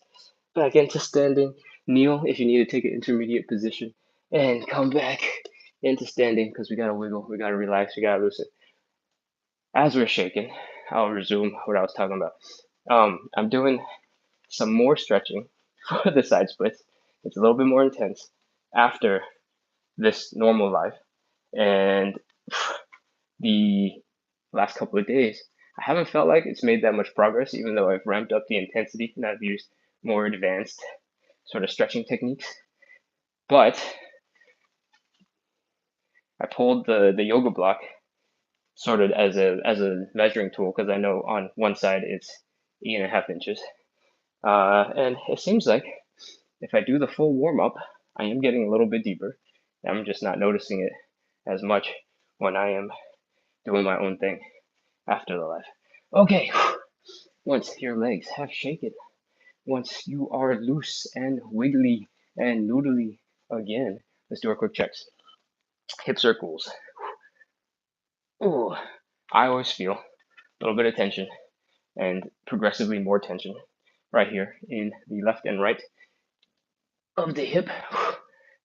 back into standing, kneel if you need to take an intermediate position, and come back into standing because we gotta wiggle, we gotta relax, we gotta loosen. As we're shaking, I'll resume what I was talking about. I'm doing some more stretching for the side splits. It's a little bit more intense after this normal life. And the last couple of days, I haven't felt like it's made that much progress, even though I've ramped up the intensity and I've used more advanced sort of stretching techniques. But I pulled the yoga block sort of as a measuring tool because I know on one side it's 8.5 inches. And it seems like if I do the full warm up, I am getting a little bit deeper. I'm just not noticing it as much when I am doing my own thing after the life. Okay, once your legs have shaken, once you are loose and wiggly and noodly again, let's do our quick checks. Hip circles. Oh, I always feel a little bit of tension and progressively more tension right here in the left and right of the hip.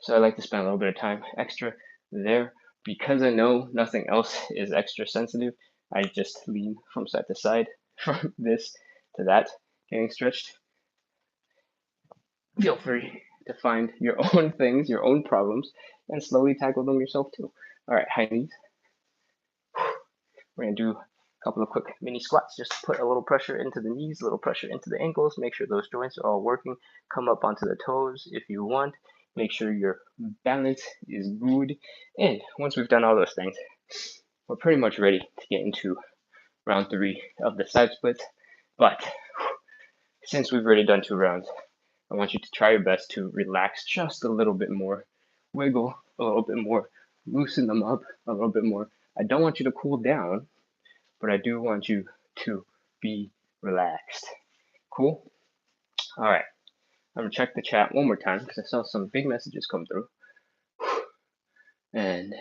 So I like to spend a little bit of time extra there. Because I know nothing else is extra sensitive, I just lean from side to side, from this to that, getting stretched. Feel free to find your own things, your own problems, and slowly tackle them yourself too. All right, high knees. We're gonna do a couple of quick mini squats, just to put a little pressure into the knees, a little pressure into the ankles, make sure those joints are all working. Come up onto the toes if you want. Make sure your balance is good. And once we've done all those things, we're pretty much ready to get into round 3 of the side splits. But since we've already done 2 rounds, I want you to try your best to relax just a little bit more, wiggle a little bit more, loosen them up a little bit more. I don't want you to cool down, but I do want you to be relaxed. Cool? All right. I'm gonna check the chat one more time because I saw some big messages come through. And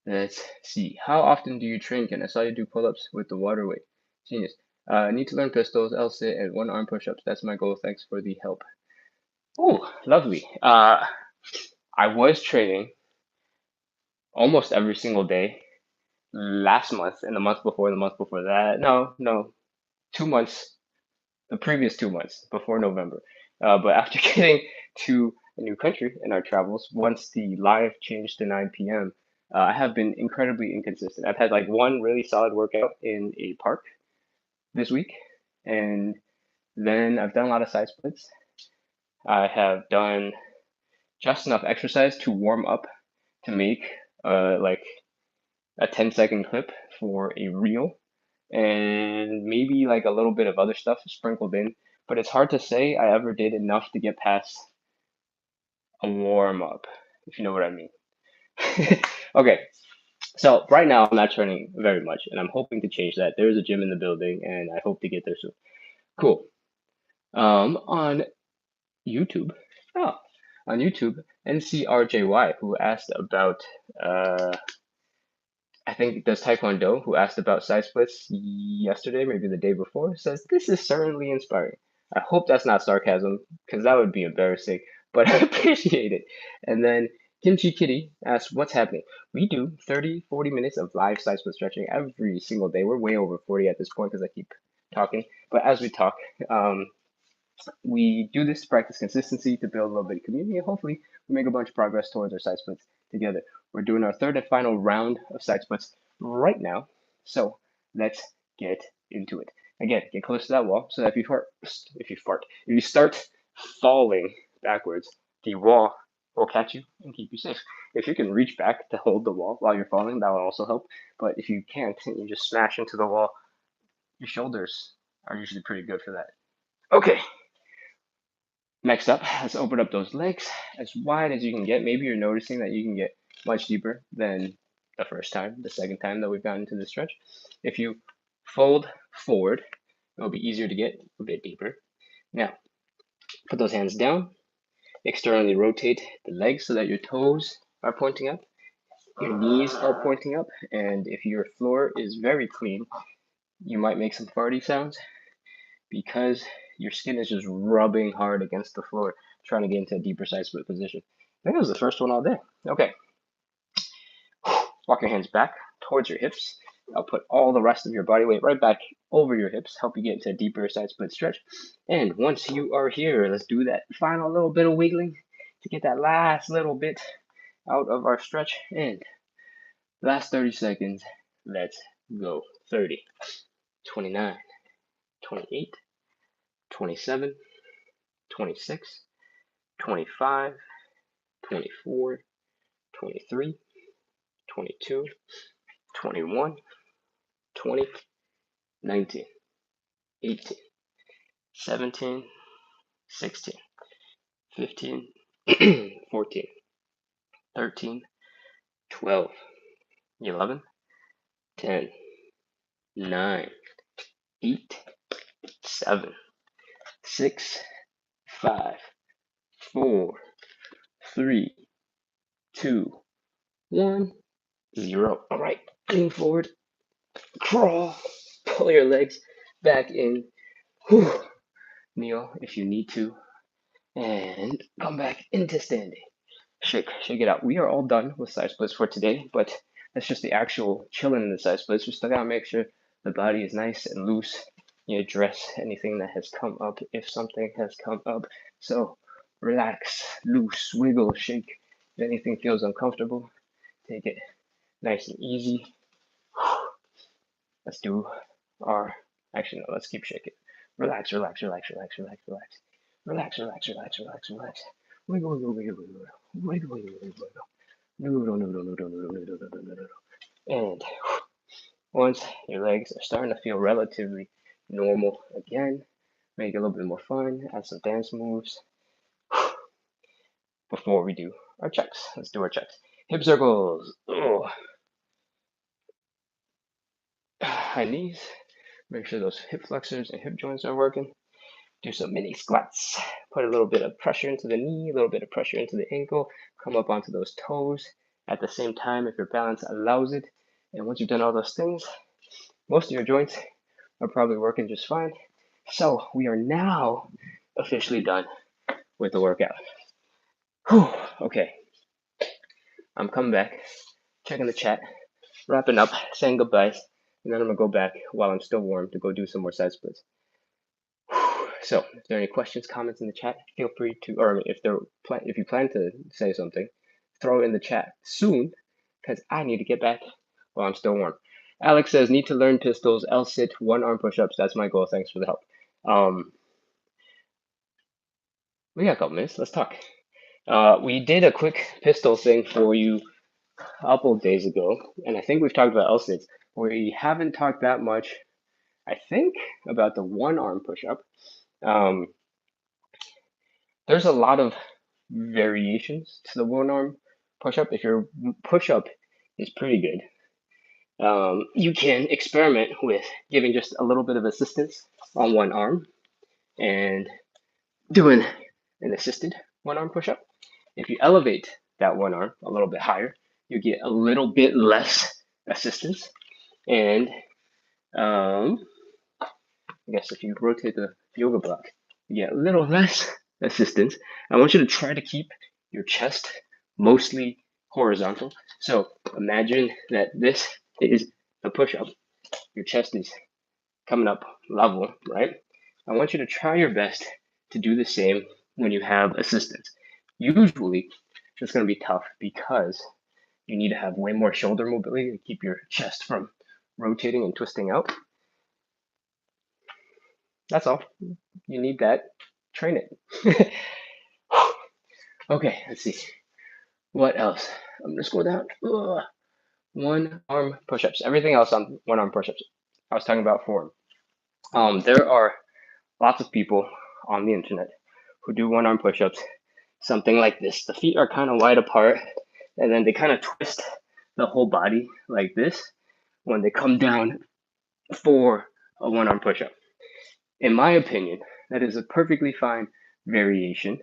let's see. How often do you train, Ken? I saw you do pull-ups with the water weight. Genius. I need to learn pistols, L-sit, and 1 arm push-ups. That's my goal. Thanks for the help. Oh, lovely. I was training almost every single day last month and the month before that. No, 2 months, the previous 2 months before November. But after getting to a new country in our travels, once the live changed to 9 p.m., I have been incredibly inconsistent. I've had like one really solid workout in a park this week, and then I've done a lot of side splits. I have done just enough exercise to warm up to make like a 10-second clip for a reel, and maybe like a little bit of other stuff sprinkled in. But it's hard to say I ever did enough to get past a warm up, if you know what I mean. Okay, so right now I'm not training very much, and I'm hoping to change that. There's a gym in the building, and I hope to get there soon. Cool. On YouTube, oh, on YouTube, NCRJY, who asked about I think it does Taekwondo, who asked about side splits yesterday, maybe the day before, says, "This is certainly inspiring." I hope that's not sarcasm, because that would be embarrassing, but I appreciate it. And then Kimchi Kitty asks, "What's happening?" We do 30, 40 minutes of live side split stretching every single day. We're way over 40 at this point because I keep talking. But as we talk, we do this to practice consistency, to build a little bit of community, and hopefully we make a bunch of progress towards our side splits together. We're doing our 3rd and final round of side splits right now, so let's get into it. Again, get close to that wall so that if you start falling backwards, the wall will catch you and keep you safe. If you can reach back to hold the wall while you're falling, that will also help. But if you can't and you just smash into the wall, your shoulders are usually pretty good for that. Okay, next up, let's open up those legs as wide as you can get. Maybe you're noticing that you can get much deeper than the first time, the second time that we've gotten into this stretch. If you fold forward, it'll be easier to get a bit deeper. Now, put those hands down, externally rotate the legs so that your toes are pointing up, your knees are pointing up, and if your floor is very clean, you might make some farty sounds because your skin is just rubbing hard against the floor, trying to get into a deeper side split position. I think it was the first one all day. Okay. Walk your hands back towards your hips. I'll put all the rest of your body weight right back over your hips, help you get into a deeper side split stretch. And once you are here, let's do that final little bit of wiggling to get that last little bit out of our stretch. And last 30 seconds, let's go. 30, 29, 28, 27, 26, 25, 24, 23, 22, 21, 20, 19, 18, 17, 16, 15, 14, 13, 12, 11, 10, 9, 8, 7, 6, 5, 4, 3, 2, 1, 0. All right, lean forward, crawl, pull your legs back in. Whew. Kneel if you need to, and come back into standing. Shake it out. We are all done with side splits for today, but that's just the actual chilling in the side splits. We still gotta make sure the body is nice and loose. You address anything that has come up if something has come up. So relax, loose, wiggle, shake. If anything feels uncomfortable, take it nice and easy. Let's do our, actually no, let's keep shaking. Relax, relax, relax, relax, relax, relax. Relax, relax, relax, relax, relax. Wiggle, wiggle, wiggle, wiggle, wiggle, wiggle, wiggle, wiggle. Noodle, noodle, noodle, noodle, noodle, noodle, noodle. And once you're legs are starting to feel relatively normal again. Make it a little bit more fun, add some dance moves. Before we do our checks, let's do our checks. Hip circles. Oh. High knees. Make sure those hip flexors and hip joints are working. Do some mini squats. Put a little bit of pressure into the knee, a little bit of pressure into the ankle. Come up onto those toes at the same time if your balance allows it. And once you've done all those things, most of your joints are probably working just fine. So we are now officially done with the workout. Whew, okay. I'm coming back, checking the chat, wrapping up, saying goodbyes, and then I'm gonna go back while I'm still warm to go do some more side splits. So, if there are any questions, comments in the chat, feel free to, or if you plan to say something, throw it in the chat soon, because I need to get back while I'm still warm. Alex says, need to learn pistols, L-sit, one arm push-ups. That's my goal. Thanks for the help. We got a couple minutes. Let's talk. We did a quick pistol thing for you a couple of days ago, and I think we've talked about L-sits. We haven't talked that much, I think, about the one arm push-up. There's a lot of variations to the one arm push-up. If your push-up is pretty good, you can experiment with giving just a little bit of assistance on one arm and doing an assisted one arm push-up. If you elevate that one arm a little bit higher, you get a little bit less assistance. And I guess if you rotate the yoga block, you get a little less assistance. I want you to try to keep your chest mostly horizontal. So imagine that this is a push-up. Your chest is coming up level, right? I want you to try your best to do the same when you have assistance. Usually, it's going to be tough because you need to have way more shoulder mobility to keep your chest from rotating and twisting out. That's all. You need that. Train it. Okay, let's see. What else? I'm going to scroll down. Ugh. One arm push-ups. Everything else on one arm push-ups. I was talking about form. There are lots of people on the internet who do one arm push-ups, something like this. The feet are kind of wide apart, and then they kind of twist the whole body like this when they come down for a one arm push-up. In my opinion, that is a perfectly fine variation,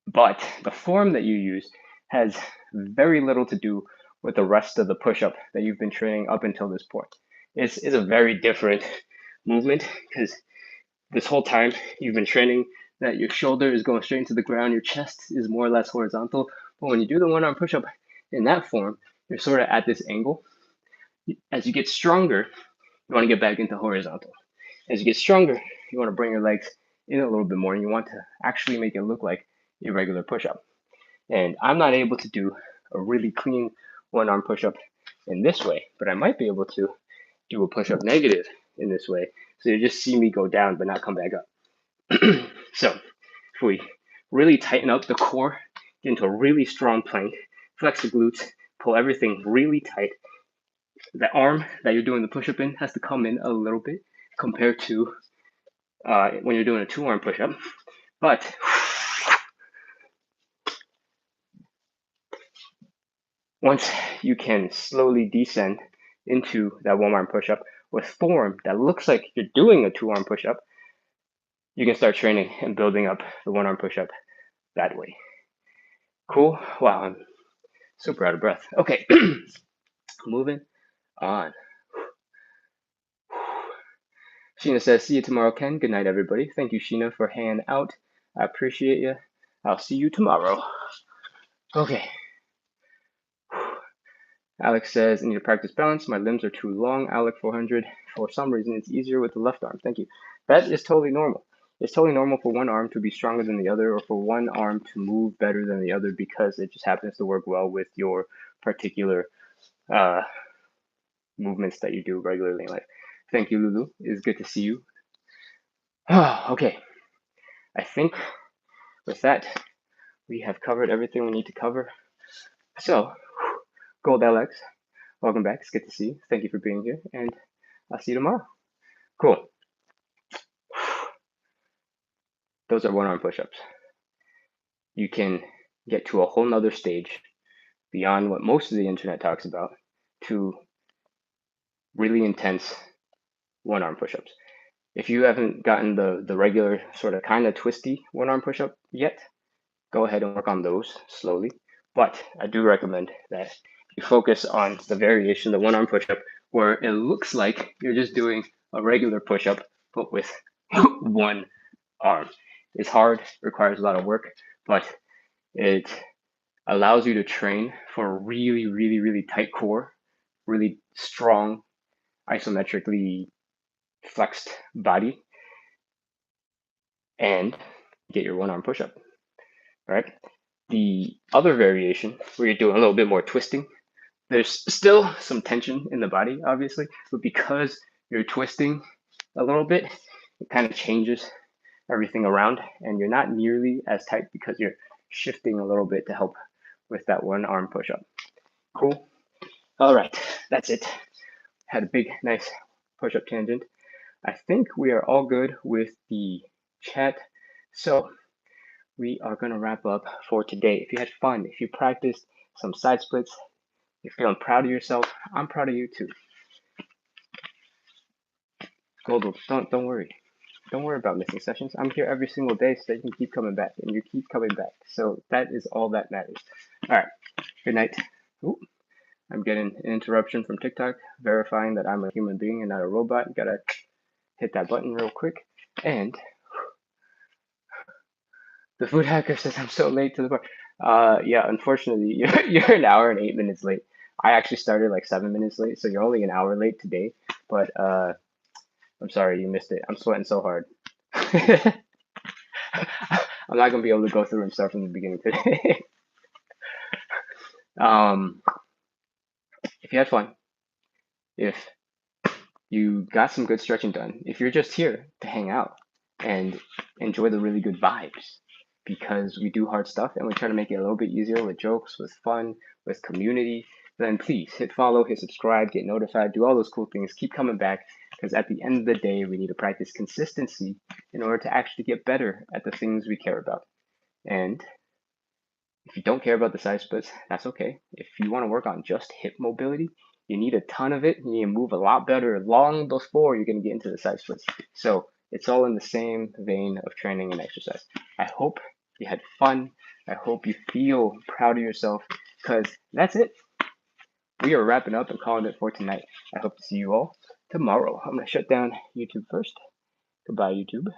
but the form that you use has very little to do with the rest of the push-up that you've been training up until this point. It's a very different movement because this whole time you've been training that your shoulder is going straight into the ground, your chest is more or less horizontal. But when you do the one arm push-up in that form, you're sort of at this angle. As you get stronger, you want to get back into horizontal. As you get stronger, you want to bring your legs in a little bit more, and you want to actually make it look like a regular push-up. And I'm not able to do a really clean one arm push-up in this way, but I might be able to do a push-up negative in this way. So you just see me go down but not come back up. So if we really tighten up the core, get into a really strong plank, flex the glutes, pull everything really tight, the arm that you're doing the push-up in has to come in a little bit compared to when you're doing a two-arm push-up. But once you can slowly descend into that one-arm push-up with form that looks like you're doing a two-arm push-up, you can start training and building up the one-arm push-up that way. Cool? Wow, I'm super out of breath. Okay, moving on. Sheena says, see you tomorrow, Ken. Good night, everybody. Thank you, Sheena, for hanging out. I appreciate you. I'll see you tomorrow. Okay. Alex says, I need to practice balance. My limbs are too long. Alec 400. For some reason, it's easier with the left arm. Thank you. That is totally normal. It's totally normal for one arm to be stronger than the other, or for one arm to move better than the other, because it just happens to work well with your particular movements that you do regularly in life. Thank you, Lulu. It's good to see you. Okay. I think with that, we have covered everything we need to cover. So, Gold LX, welcome back. It's good to see you. Thank you for being here, and I'll see you tomorrow. Cool. Those are one arm push-ups. You can get to a whole nother stage beyond what most of the internet talks about to really intense one arm push-ups. If you haven't gotten the regular sort of kind of twisty one arm push-up yet, go ahead and work on those slowly. But I do recommend that you focus on the variation, the one arm push-up, where it looks like you're just doing a regular push-up, but with one arm. It's hard, requires a lot of work, but it allows you to train for a really, really, really tight core, really strong, isometrically flexed body, and get your one arm push-up. Right? The other variation, where you're doing a little bit more twisting, there's still some tension in the body, obviously, but because you're twisting a little bit, it kind of changes everything around, and you're not nearly as tight because you're shifting a little bit to help with that one arm push-up. Cool. All right, that's it. Had a big, nice push-up tangent. I think we are all good with the chat. So we are going to wrap up for today. If you had fun, if you practiced some side splits, you're feeling proud of yourself, I'm proud of you too. Goldel, don't worry. Don't worry about missing sessions. I'm here every single day so that you can keep coming back, and you keep coming back. So that is all that matters. All right, good night. Ooh, I'm getting an interruption from TikTok verifying that I'm a human being and not a robot. Gotta hit that button real quick. And the food hacker says I'm so late to the bar. Yeah, unfortunately, you're an hour and 8 minutes late. I actually started like 7 minutes late, so you're only an hour late today. But I'm sorry you missed it. I'm sweating so hard. I'm not gonna be able to go through and start from the beginning today. If you had fun, if you got some good stretching done, if you're just here to hang out and enjoy the really good vibes, because we do hard stuff and we try to make it a little bit easier with jokes, with fun, with community, then please hit follow, hit subscribe, get notified, do all those cool things. Keep coming back, because at the end of the day, we need to practice consistency in order to actually get better at the things we care about. And if you don't care about the side splits, that's okay. If you want to work on just hip mobility, you need a ton of it. You need to move a lot better long before you're going to get into the side splits. So it's all in the same vein of training and exercise. I hope you had fun. I hope you feel proud of yourself, because that's it. We are wrapping up and calling it for tonight. I hope to see you all tomorrow. I'm going to shut down YouTube first. Goodbye, YouTube.